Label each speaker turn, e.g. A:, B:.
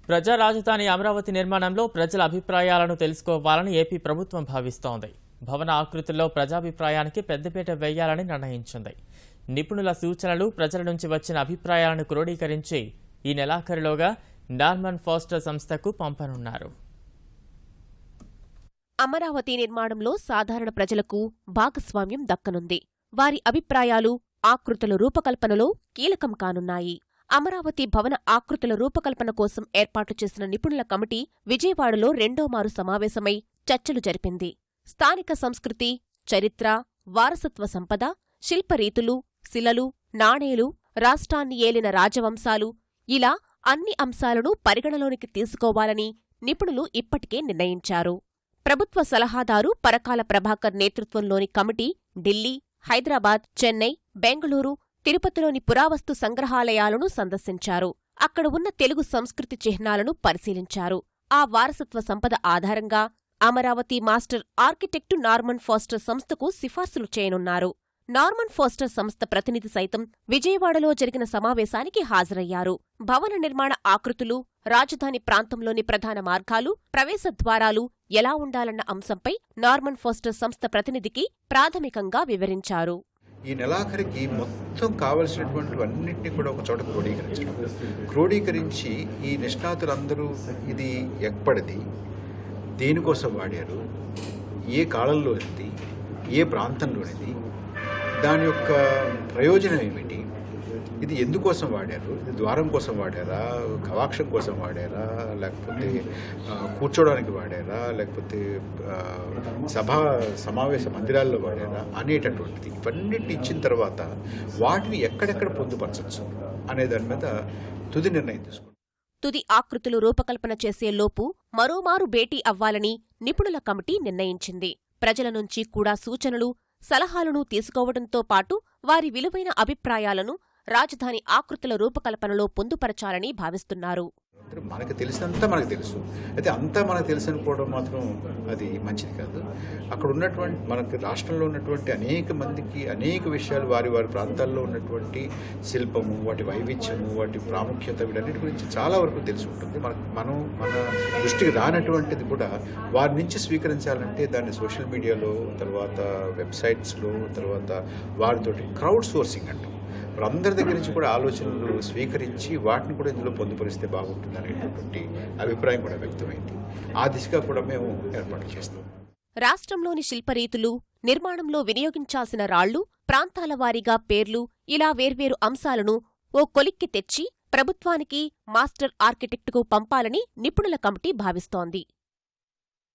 A: ప్రజా రాజధాని అమరావతి నిర్మాణంలో ప్రజల అభిప్రాయాలను తెలుసుకోవాలని ఏపీ ప్రభుత్వం భావిస్తోంది. భవన ఆకృతుల్లో ప్రజాభిప్రాయానికి పెద్దపీట వేయాలని నిర్ణయించింది. నిపుణుల సూచనలు, ప్రజల నుంచి వచ్చిన అభిప్రాయాలను క్రోడీకరించి ఈ నెలాఖరులోగా నార్మన్ ఫాస్టర్ సంస్థకు పంపనున్నారు.
B: అమరావతి నిర్మాణంలో సాధారణ ప్రజలకు భాగస్వామ్యం దక్కనుంది. వారి అభిప్రాయాలు ఆకృతుల రూపకల్పనలో కీలకం కానున్నాయి. అమరావతి భవన ఆకృతుల రూపకల్పన కోసం ఏర్పాటు చేసిన నిపుణుల కమిటీ విజయవాడలో రెండోమారు సమావేశమై చర్చలు జరిపింది. స్థానిక సంస్కృతి, చరిత్ర, వారసత్వ సంపద, శిల్పరీతులు, శిలలు, నాణేలు, రాష్ట్రాన్ని ఏలిన రాజవంశాలు ఇలా అన్ని అంశాలను పరిగణలోనికి తీసుకోవాలని నిపుణులు ఇప్పటికే నిర్ణయించారు. ప్రభుత్వ సలహాదారు పరకాల ప్రభాకర్ నేతృత్వంలోని కమిటీ ఢిల్లీ, హైదరాబాద్, చెన్నై, బెంగళూరు, తిరుపతిలోని పురావస్తు సంగ్రహాలయాలను సందర్శించారు. అక్కడ ఉన్న తెలుగు సంస్కృతి చిహ్నాలను పరిశీలించారు. ఆ వారసత్వ సంపద ఆధారంగా Amaravati master architect Norman faster సంస్థకు సిఫార్సులు చేయనున్నారు. నార్మన్ ఫాస్టర్ సంస్థ ప్రతినిధి సైతం విజయవాడలో జరిగిన సమావేశానికి హాజరయ్యారు. భవన నిర్మాణ ఆకృతులు, రాజధాని ప్రాంతంలోని ప్రధాన మార్గాలు, ప్రవేశ ద్వారాలు ఎలా ఉండాలన్న అంశంపై నార్మన్ ఫాస్టర్ సంస్థ ప్రతినిధికి ప్రాథమికంగా వివరించారు.
C: ఈ నెలాఖరికి మొత్తం కావలసినటువంటివన్నింటినీ కూడా ఒక చోట క్రోడీకరించి ఈ నిష్ణాతులందరూ ఇది ఎప్పటిది, దేనికోసం వాడారు, ఏ కాలంలోనిది, ఏ ప్రాంతంలోనిది, దాని యొక్క ప్రయోజనం ఏమిటి, ఇది ఎందుకోసం వాడారు, ఇది ద్వారం కోసం వాడారా, గవాక్షం కోసం వాడారా, లేకపోతే కూర్చోడానికి వాడారా, లేకపోతే సమావేశ మందిరాల్లో వాడారా అనేటటువంటిది ఇవన్నిటిని ఇచ్చిన తర్వాత వాటిని ఎక్కడెక్కడ పొందుపరచచ్చు అనే దాని మీద తుది నిర్ణయం తీసుకుంటారు.
B: తుది ఆకృతులు రూపకల్పన చేసే లోపు మరోమారు భేటీ అవ్వాలని నిపుణుల కమిటీ నిర్ణయించింది. ప్రజల నుంచి కూడా సూచనలు, సలహాలను తీసుకోవడంతో పాటు వారి విలువైన అభిప్రాయాలను రాజధాని ఆకృతుల రూపకల్పనలో పొందుపరచాలని భావిస్తున్నారు.
C: మనకు తెలిసినంతా మనకు తెలుసు, అయితే అంతా మనకు తెలుసు అనుకోవడం మాత్రం అది మంచిది కాదు. అక్కడ ఉన్నటువంటి మనకు రాష్ట్రంలో ఉన్నటువంటి అనేక మందికి అనేక విషయాలు వారి వారి ప్రాంతాల్లో ఉన్నటువంటి శిల్పము, వాటి వైవిధ్యము, వాటి ప్రాముఖ్యత వీటన్నిటి గురించి చాలా వరకు తెలిసి ఉంటుంది. మన దృష్టికి రానటువంటిది కూడా వారి నుంచి స్వీకరించాలంటే దాన్ని సోషల్ మీడియాలో, తర్వాత వెబ్సైట్స్లో, తర్వాత వారితోటి క్రౌడ్ సోర్సింగ్ అంటాం. అందరి దగ్గర నుంచి కూడా ఆలోచనలు స్వీకరించి వాటిని కూడా ఇందులో పొందుపరిస్తే బాగుంటుంది అనేటటువంటి అభిప్రాయం కూడా వ్యక్తమైంది. ఆ దిశగా కూడా మేము ఏర్పాటు చేస్తాం.
B: రాష్ట్రంలోని శిల్పరీతులు, నిర్మాణంలో వినియోగించాల్సిన రాళ్లు, ప్రాంతాల వారీగా పేర్లు ఇలా వేర్వేరు అంశాలను ఓ కొలిక్కి తెచ్చి ప్రభుత్వానికి, మాస్టర్ ఆర్కిటెక్టుకు పంపాలని నిపుణుల కమిటీ భావిస్తోంది.